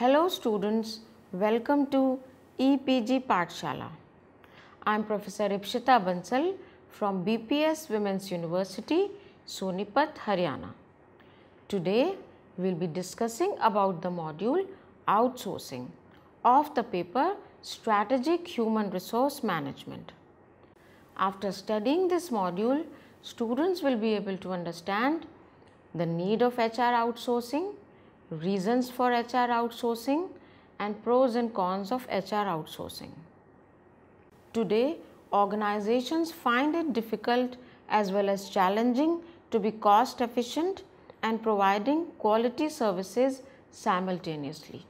Hello students, welcome to EPG Pathshala. I am Professor Ipshita Bansal from BPS Women's University, Sonipat, Haryana. Today we will be discussing about the module Outsourcing of the paper Strategic Human Resource Management. After studying this module, students will be able to understand the need of HR outsourcing, reasons for HR outsourcing and pros and cons of HR outsourcing. Today, organizations find it difficult as well as challenging to be cost efficient and providing quality services simultaneously.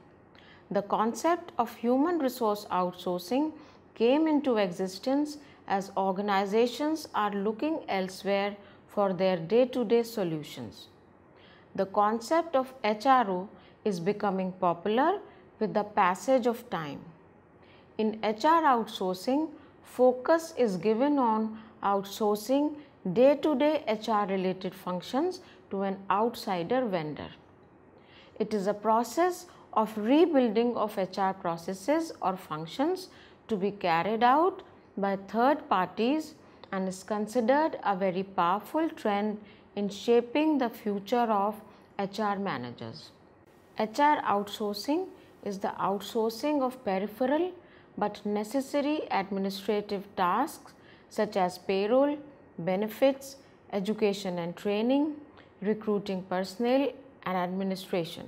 The concept of human resource outsourcing came into existence as organizations are looking elsewhere for their day-to-day solutions. The concept of HRO is becoming popular with the passage of time. In HR outsourcing, focus is given on outsourcing day-to-day HR related functions to an outsider vendor. It is a process of rebuilding of HR processes or functions to be carried out by third parties and is considered a very powerful trend in shaping the future of HR managers. HR outsourcing is the outsourcing of peripheral but necessary administrative tasks such as payroll, benefits, education and training, recruiting personnel and administration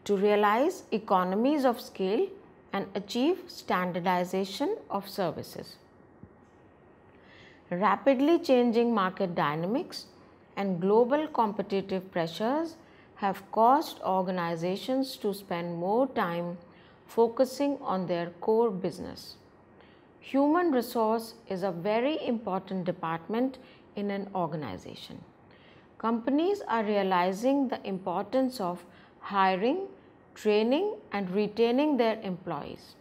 to realize economies of scale and achieve standardization of services. Rapidly changing market dynamics and global competitive pressures have caused organizations to spend more time focusing on their core business. Human resource is a very important department in an organization. Companies are realizing the importance of hiring, training and retaining their employees.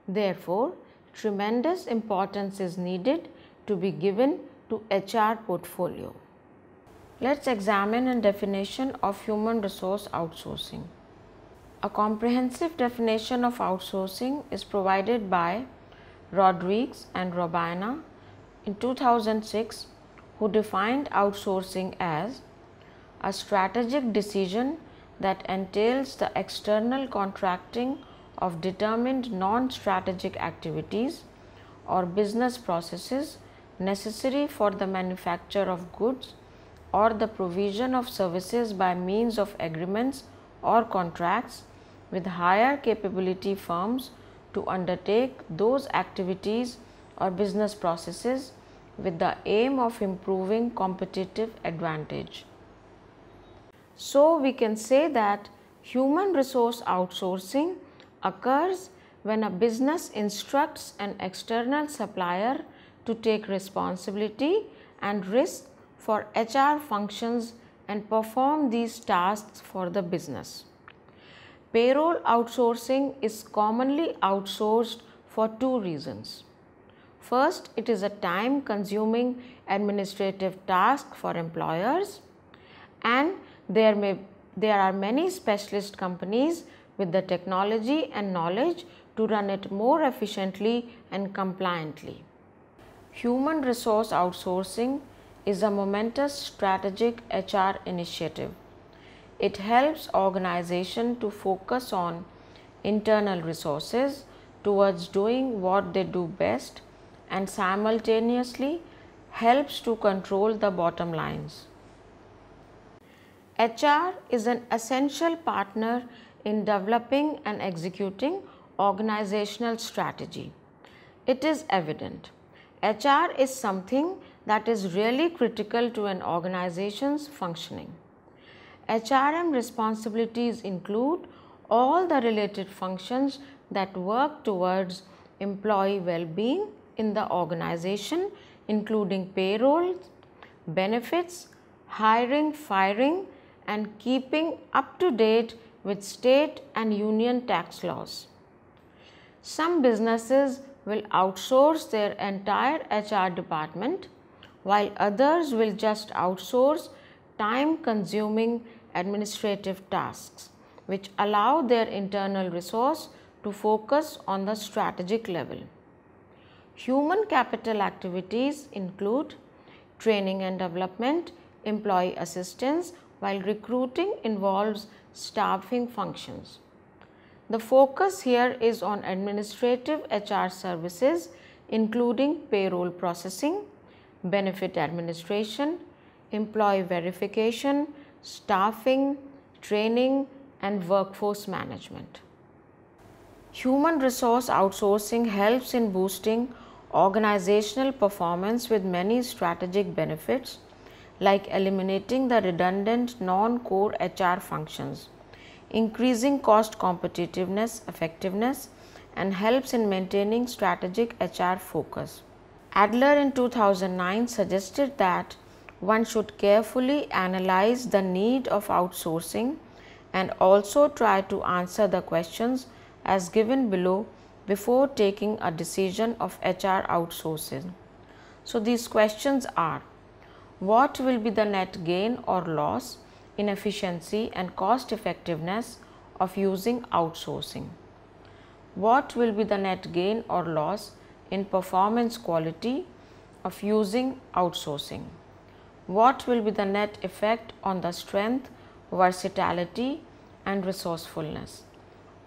Therefore, tremendous importance is needed to be given to HR portfolio. Let's examine a definition of human resource outsourcing. A comprehensive definition of outsourcing is provided by Rodriguez and Robina in 2006, who defined outsourcing as a strategic decision that entails the external contracting of determined non-strategic activities or business processes necessary for the manufacture of goods or the provision of services by means of agreements or contracts with higher capability firms to undertake those activities or business processes with the aim of improving competitive advantage. So, we can say that human resource outsourcing occurs when a business instructs an external supplier to take responsibility and risk for HR functions and perform these tasks for the business. Payroll outsourcing is commonly outsourced for two reasons. First, it is a time consuming administrative task for employers, and there are many specialist companies with the technology and knowledge to run it more efficiently and compliantly. Human resource outsourcing is a momentous strategic HR initiative. It helps organizations to focus on internal resources towards doing what they do best and simultaneously helps to control the bottom lines. HR is an essential partner in developing and executing organizational strategy. It is evident HR is something that is really critical to an organization's functioning. HRM responsibilities include all the related functions that work towards employee well-being in the organization, including payroll, benefits, hiring, firing, and keeping up to date with state and union tax laws. Some businesses will outsource their entire HR department, while others will just outsource time-consuming administrative tasks which allow their internal resource to focus on the strategic level. Human capital activities include training and development, employee assistance, while recruiting involves staffing functions. The focus here is on administrative HR services including payroll processing, benefit administration, employee verification, staffing, training, and workforce management. Human resource outsourcing helps in boosting organizational performance with many strategic benefits like eliminating the redundant non-core HR functions, increasing cost competitiveness, effectiveness, and helps in maintaining strategic HR focus. Adler in 2009 suggested that one should carefully analyze the need of outsourcing and also try to answer the questions as given below before taking a decision of HR outsourcing. So these questions are: what will be the net gain or loss in efficiency and cost effectiveness of using outsourcing? What will be the net gain or loss in performance quality of using outsourcing? What will be the net effect on the strength, versatility, and resourcefulness?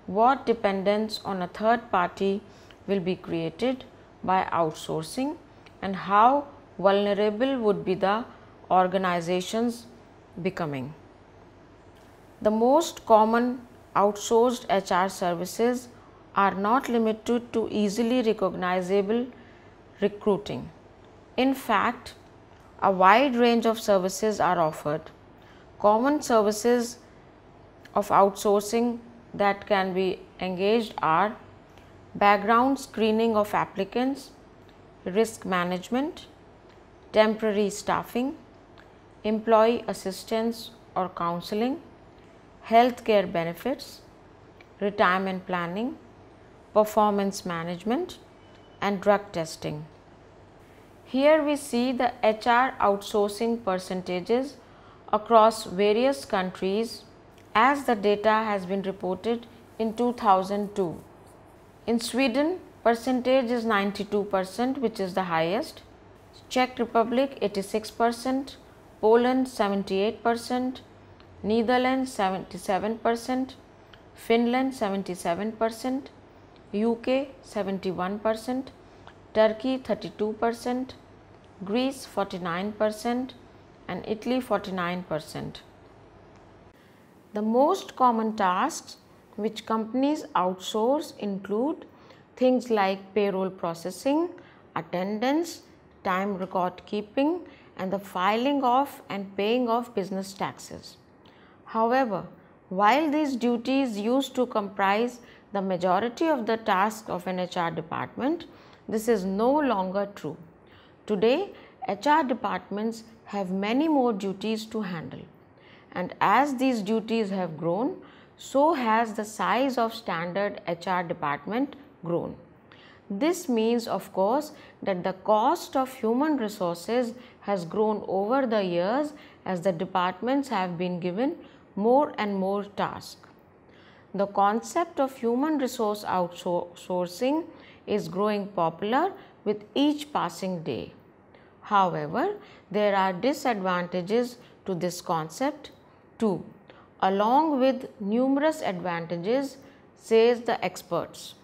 What dependence on a third party will be created by outsourcing, and how vulnerable would be the organizations becoming? The most common outsourced HR services are not limited to easily recognizable recruiting. In fact, a wide range of services are offered. Common services of outsourcing that can be engaged are background screening of applicants, risk management, temporary staffing, employee assistance or counseling, healthcare benefits, retirement planning, performance management, and drug testing. Here we see the HR outsourcing percentages across various countries as the data has been reported in 2002. In Sweden, percentage is 92%, which is the highest. Czech Republic 86%, Poland 78%, Netherlands 77%, Finland 77%, UK 71%, Turkey 32%, Greece 49%, and Italy 49%. The most common tasks which companies outsource include things like payroll processing, attendance, time record keeping, and the filing of and paying of business taxes. However, while these duties used to comprise the majority of the tasks of an HR department, this is no longer true. Today, HR departments have many more duties to handle, and as these duties have grown, so has the size of standard HR department grown. This means, of course, that the cost of human resources has grown over the years as the departments have been given more and more tasks. The concept of human resource outsourcing is growing popular with each passing day. However, there are disadvantages to this concept too, along with numerous advantages, says the experts.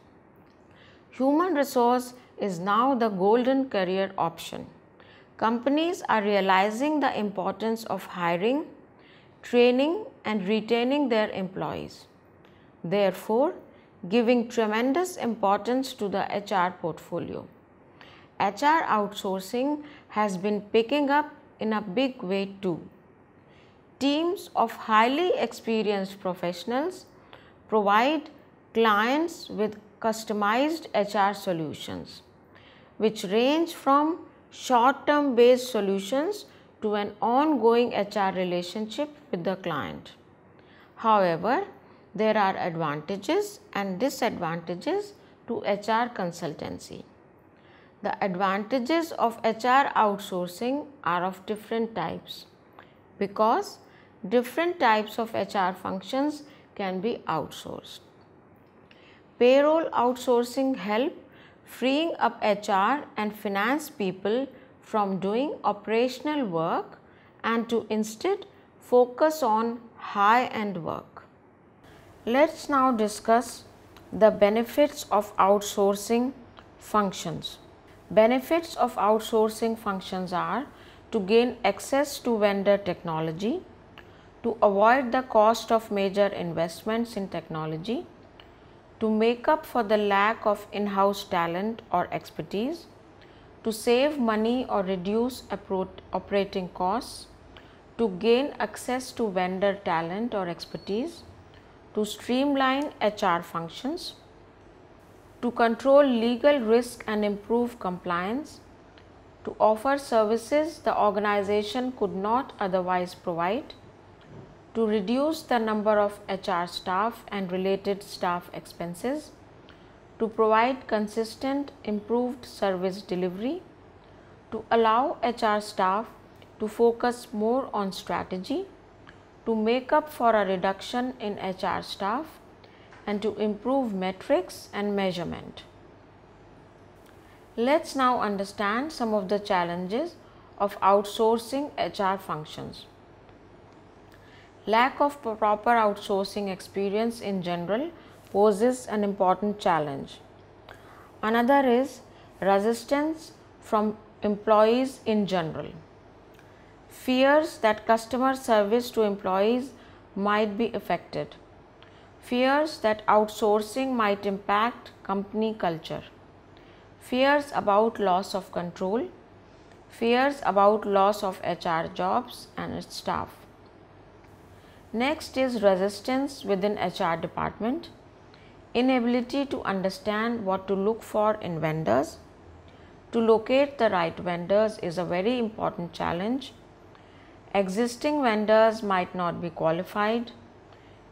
Human resource is now the golden career option. Companies are realizing the importance of hiring, training, and retaining their employees, therefore giving tremendous importance to the HR portfolio. HR outsourcing has been picking up in a big way too. Teams of highly experienced professionals provide clients with customized HR solutions, which range from short-term based solutions to an ongoing HR relationship with the client. However, there are advantages and disadvantages to HR consultancy. The advantages of HR outsourcing are of different types because different types of HR functions can be outsourced. Payroll outsourcing helps freeing up HR and finance people from doing operational work and to instead focus on high-end work. Let's now discuss the benefits of outsourcing functions. Benefits of outsourcing functions are to gain access to vendor technology, to avoid the cost of major investments in technology, to make up for the lack of in-house talent or expertise, to save money or reduce operating costs, to gain access to vendor talent or expertise, to streamline HR functions, to control legal risk and improve compliance, to offer services the organization could not otherwise provide, to reduce the number of HR staff and related staff expenses, to provide consistent improved service delivery, to allow HR staff to focus more on strategy, to make up for a reduction in HR staff, and to improve metrics and measurement. Let's now understand some of the challenges of outsourcing HR functions. Lack of proper outsourcing experience in general poses an important challenge. Another is resistance from employees in general. Fears that customer service to employees might be affected. Fears that outsourcing might impact company culture. Fears about loss of control. Fears about loss of HR jobs and its staff. Next is resistance within HR department. Inability to understand what to look for in vendors. To locate the right vendors is a very important challenge. Existing vendors might not be qualified.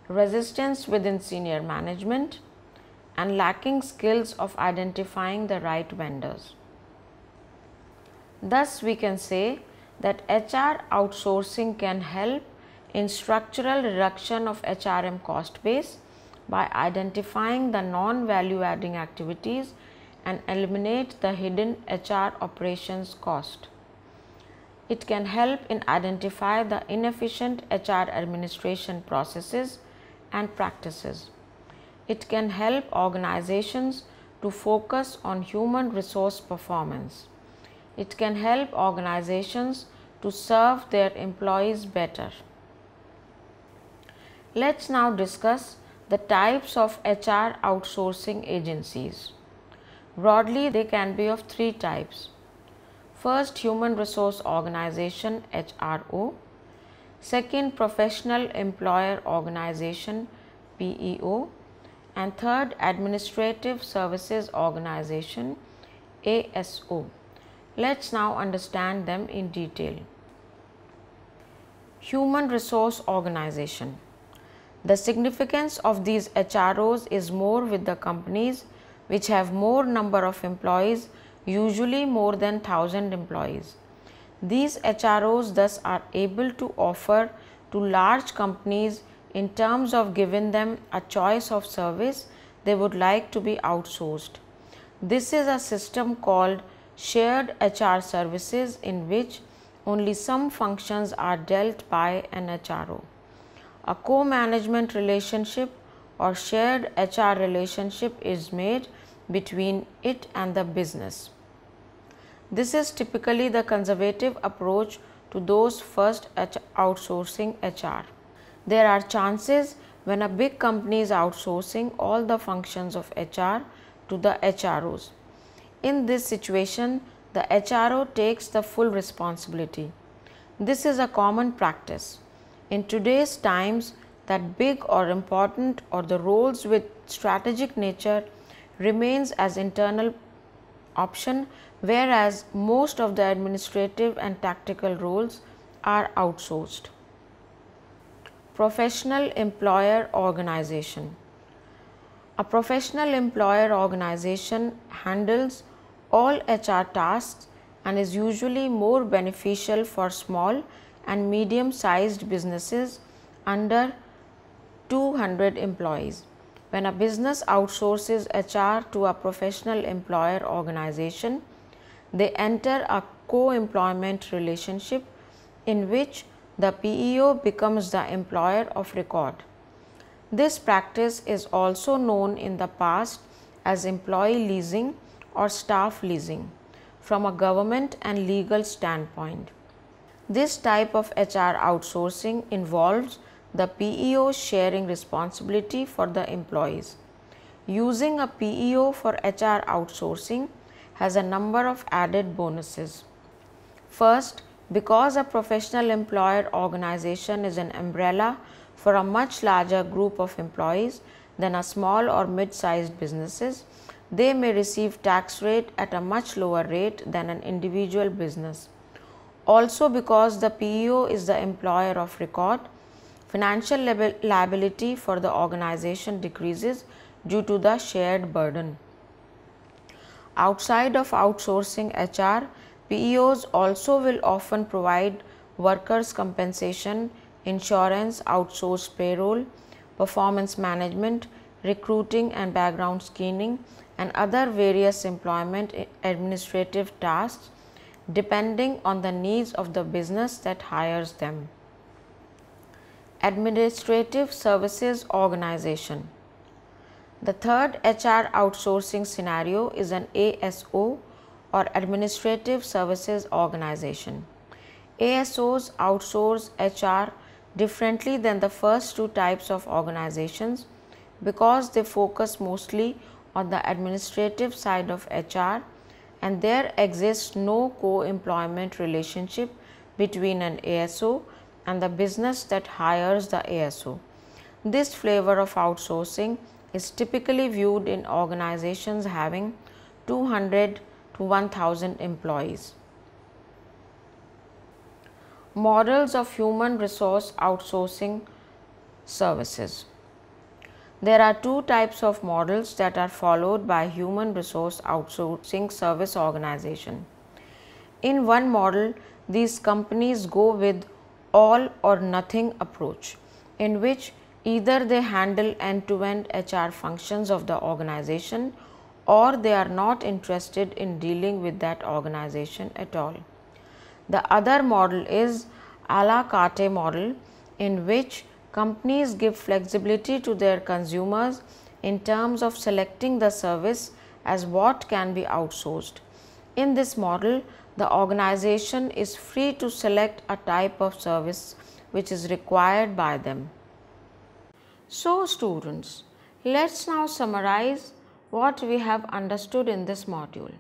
Resistance within senior management and lacking skills of identifying the right vendors. Thus, we can say that HR outsourcing can help in structural reduction of HRM cost base by identifying the non-value adding activities and eliminate the hidden HR operations cost. It can help in identify the inefficient HR administration processes and practices. It can help organizations to focus on human resource performance. It can help organizations to serve their employees better. Let's now discuss the types of HR outsourcing agencies. Broadly, they can be of three types. First, human resource organization HRO. Second, professional employer organization PEO. And third, administrative services organization ASO. Let's now understand them in detail. Human resource organization. The significance of these HROs is more with the companies which have more number of employees, usually more than 1,000 employees. These HROs thus are able to offer to large companies in terms of giving them a choice of service they would like to be outsourced. This is a system called shared HR services in which only some functions are dealt by an HRO. A co-management relationship or shared HR relationship is made between it and the business. This is typically the conservative approach to those first outsourcing HR. There are chances when a big company is outsourcing all the functions of HR to the HROs. In this situation, the HRO takes the full responsibility. This is a common practice. In today's times, that big or important or the roles with strategic nature remains as internal option, whereas most of the administrative and tactical roles are outsourced. Professional employer organization. A professional employer organization handles all HR tasks and is usually more beneficial for small and medium sized businesses under 200 employees. When a business outsources HR to a professional employer organization, they enter a co-employment relationship in which the PEO becomes the employer of record. This practice is also known in the past as employee leasing or staff leasing from a government and legal standpoint. This type of HR outsourcing involves the PEO sharing responsibility for the employees. Using a PEO for HR outsourcing has a number of added bonuses. First, because a professional employer organization is an umbrella for a much larger group of employees than a small or mid-sized businesses, they may receive tax rate at a much lower rate than an individual business. Also, because the PEO is the employer of record, financial liability for the organization decreases due to the shared burden. Outside of outsourcing HR, PEOs also will often provide workers' compensation, insurance, outsourced payroll, performance management, recruiting and background screening, and other various employment administrative tasks depending on the needs of the business that hires them. Administrative Services Organization. The third HR outsourcing scenario is an ASO or Administrative Services Organization. ASOs outsource HR differently than the first two types of organizations because they focus mostly on the administrative side of HR, and there exists no co-employment relationship between an ASO and the business that hires the ASO. This flavor of outsourcing is typically viewed in organizations having 200 to 1000 employees. Models of human resource outsourcing services. There are two types of models that are followed by human resource outsourcing service organization. In one model, these companies go with all or nothing approach, in which either they handle end-to-end HR functions of the organization or they are not interested in dealing with that organization at all. The other model is a la carte model, in which companies give flexibility to their consumers in terms of selecting the service as what can be outsourced. In this model, the organization is free to select a type of service which is required by them. So students, let's now summarize what we have understood in this module.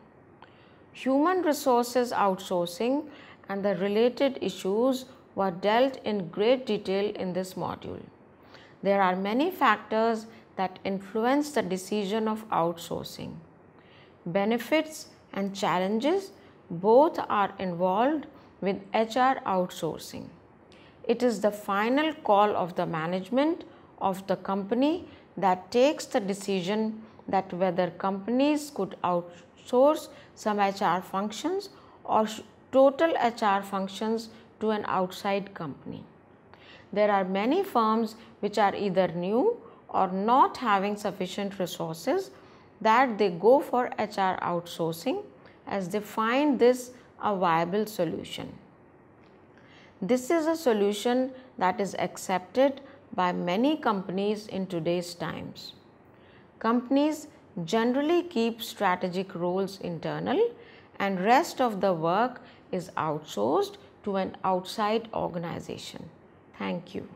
Human resources outsourcing and the related issues were dealt in great detail in this module. There are many factors that influence the decision of outsourcing. Benefits and challenges both are involved with HR outsourcing. It is the final call of the management of the company that takes the decision that whether companies could outsource some HR functions or total HR functions to an outside company. There are many firms which are either new or not having sufficient resources that they go for HR outsourcing as they find this a viable solution. This is a solution that is accepted by many companies in today's times. Companies generally keep strategic roles internal and rest of the work is outsourced to an outside organization. Thank you.